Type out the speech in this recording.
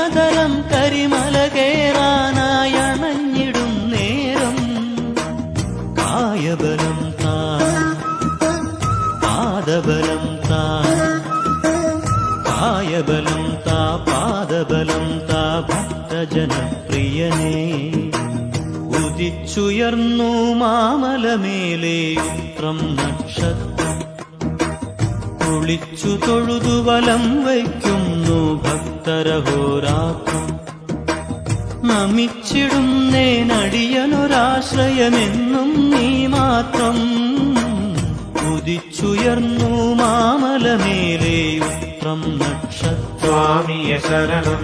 ഹിമതലം കരിമല കേറാനായി അണഞ്ഞിടും നേരം കായബലം താ പാദബലം താ കായബലം താ പാദബലം താ ഭക്തജനപ്രിയനേ ഉദിച്ചുയർന്നു മാമലമേലെ ഉത്രം നക്ഷത്രം കുളിച്ചു തൊഴുതു വലം വയ്ക്കുന്നു ഭക്തരഹോരാത്രം നമിച്ചിടുന്നേനടിയനൊരാശ്രയമെന്നും നീ മാത്രം ഉദിച്ചുയർന്നു മാമലമേലെ ഉത്രം നക്ഷത്രം സ്വാമിയെ ശരണം